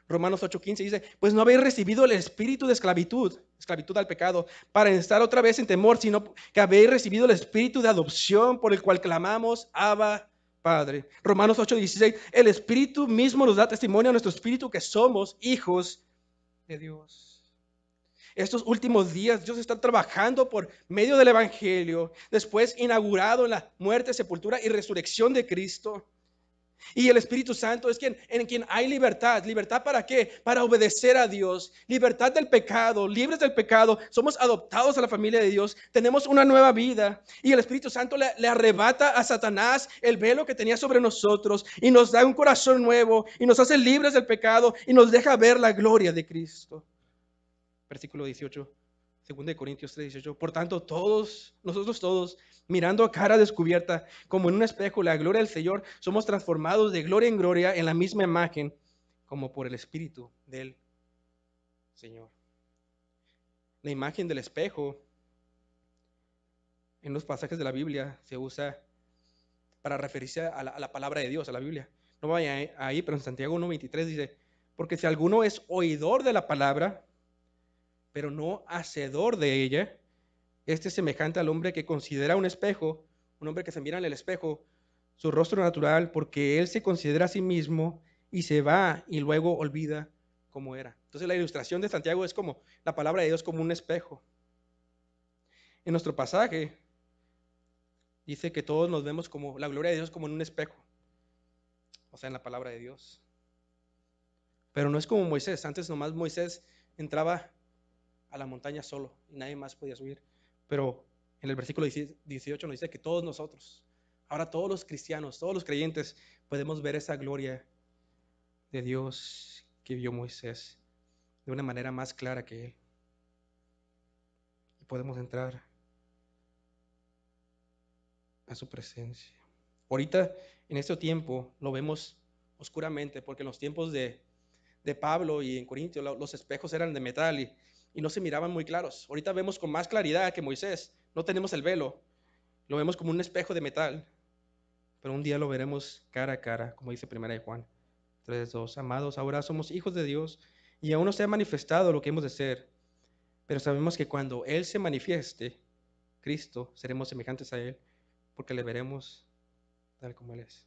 Romanos 8:15 dice: pues no habéis recibido el espíritu de esclavitud al pecado, para estar otra vez en temor, sino que habéis recibido el espíritu de adopción, por el cual clamamos, Abba, Padre. Romanos 8:16: el Espíritu mismo nos da testimonio a nuestro espíritu que somos hijos de Dios. Estos últimos días Dios está trabajando por medio del Evangelio, después inaugurado en la muerte, sepultura y resurrección de Cristo. Y el Espíritu Santo es en quien hay libertad. ¿Libertad para qué? Para obedecer a Dios. Libertad del pecado, libres del pecado. Somos adoptados a la familia de Dios. Tenemos una nueva vida. Y el Espíritu Santo le arrebata a Satanás el velo que tenía sobre nosotros. Y nos da un corazón nuevo. Y nos hace libres del pecado. Y nos deja ver la gloria de Cristo. Versículo 18. 2 Corintios 3:18. Por tanto, nosotros todos, mirando a cara descubierta, como en un espejo, la gloria del Señor, somos transformados de gloria en gloria en la misma imagen, como por el Espíritu del Señor. La imagen del espejo, en los pasajes de la Biblia, se usa para referirse a la palabra de Dios, a la Biblia. No vaya ahí, pero en Santiago 1:23 dice: porque si alguno es oidor de la palabra, pero no hacedor de ella, este es semejante al hombre que considera un espejo, un hombre que se mira en el espejo, su rostro natural, porque él se considera a sí mismo y se va y luego olvida cómo era. Entonces la ilustración de Santiago es como la palabra de Dios como un espejo. En nuestro pasaje dice que todos nos vemos como la gloria de Dios como en un espejo, o sea, en la palabra de Dios. Pero no es como Moisés. Antes nomás Moisés entraba a la montaña solo y nadie más podía subir. Pero en el versículo 18 nos dice que todos nosotros, ahora todos los cristianos, todos los creyentes, podemos ver esa gloria de Dios que vio Moisés de una manera más clara que él. Y podemos entrar a su presencia. Ahorita, en este tiempo, lo vemos oscuramente, porque en los tiempos de Pablo y en Corintios, los espejos eran de metal y no se miraban muy claros. Ahorita vemos con más claridad que Moisés. No tenemos el velo, lo vemos como un espejo de metal, pero un día lo veremos cara a cara, como dice 1 Juan 3:2. Amados, ahora somos hijos de Dios y aún no se ha manifestado lo que hemos de ser, pero sabemos que cuando Él se manifieste, Cristo, seremos semejantes a Él, porque le veremos tal como Él es.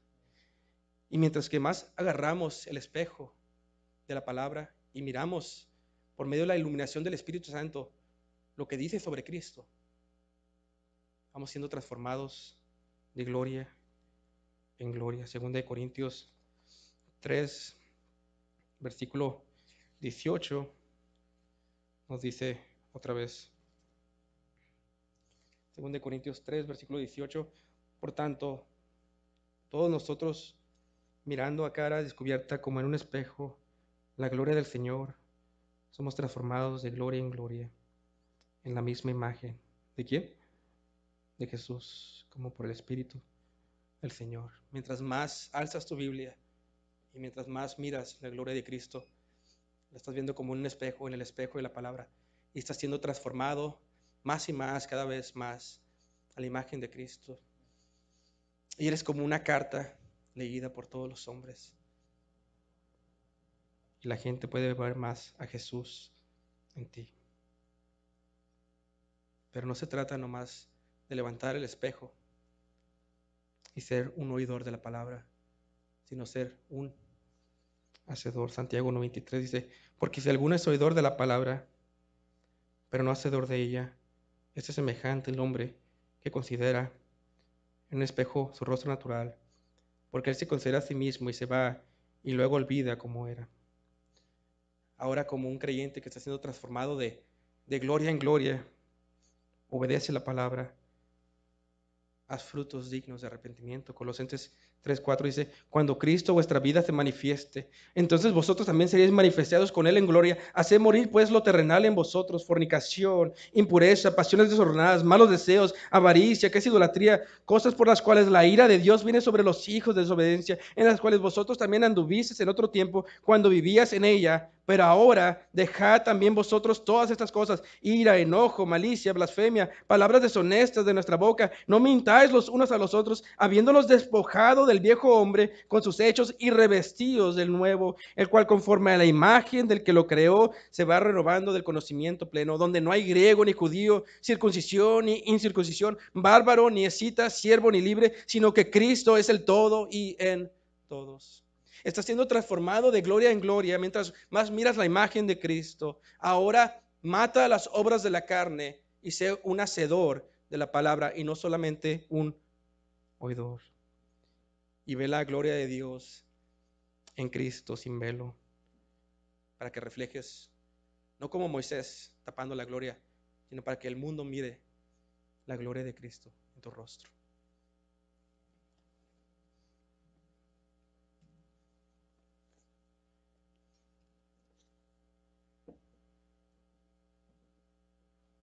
Y mientras que más agarramos el espejo de la palabra y miramos por medio de la iluminación del Espíritu Santo lo que dice sobre Cristo, vamos siendo transformados de gloria en gloria. 2 Corintios 3, versículo 18, nos dice otra vez. 2 Corintios 3, versículo 18. Por tanto, todos nosotros, mirando a cara descubierta como en un espejo la gloria del Señor, somos transformados de gloria en gloria en la misma imagen. ¿De quién? De Jesús, como por el Espíritu del Señor. Mientras más alzas tu Biblia y mientras más miras la gloria de Cristo, la estás viendo como en un espejo, en el espejo de la palabra, y estás siendo transformado más y más, cada vez más, a la imagen de Cristo. Y eres como una carta leída por todos los hombres. y la gente puede ver más a Jesús en ti. Pero no se trata nomás de levantar el espejo y ser un oidor de la palabra, sino ser un hacedor. Santiago 1:23 dice, porque si alguno es oidor de la palabra, pero no hacedor de ella, este es semejante al hombre que considera en un espejo su rostro natural, porque él se considera a sí mismo y se va y luego olvida cómo era. Ahora, como un creyente que está siendo transformado de gloria en gloria, obedece la palabra, haz frutos dignos de arrepentimiento. Colosenses 3:4 dice, cuando Cristo vuestra vida se manifieste, entonces vosotros también seréis manifestados con Él en gloria. Haced morir pues lo terrenal en vosotros, fornicación, impureza, pasiones desordenadas, malos deseos, avaricia, que es idolatría, cosas por las cuales la ira de Dios viene sobre los hijos de desobediencia, en las cuales vosotros también anduvisteis en otro tiempo, cuando vivías en ella. Pero ahora dejad también vosotros todas estas cosas, ira, enojo, malicia, blasfemia, palabras deshonestas de nuestra boca. No mintáis los unos a los otros, habiéndolos despojado del viejo hombre con sus hechos y revestidos del nuevo, el cual conforme a la imagen del que lo creó, se va renovando del conocimiento pleno, donde no hay griego ni judío, circuncisión ni incircuncisión, bárbaro ni escita, siervo ni libre, sino que Cristo es el todo y en todos. Estás siendo transformado de gloria en gloria mientras más miras la imagen de Cristo. Ahora mata las obras de la carne y sé un hacedor de la palabra y no solamente un oidor. Y ve la gloria de Dios en Cristo sin velo, para que reflejes, no como Moisés tapando la gloria, sino para que el mundo mire la gloria de Cristo en tu rostro.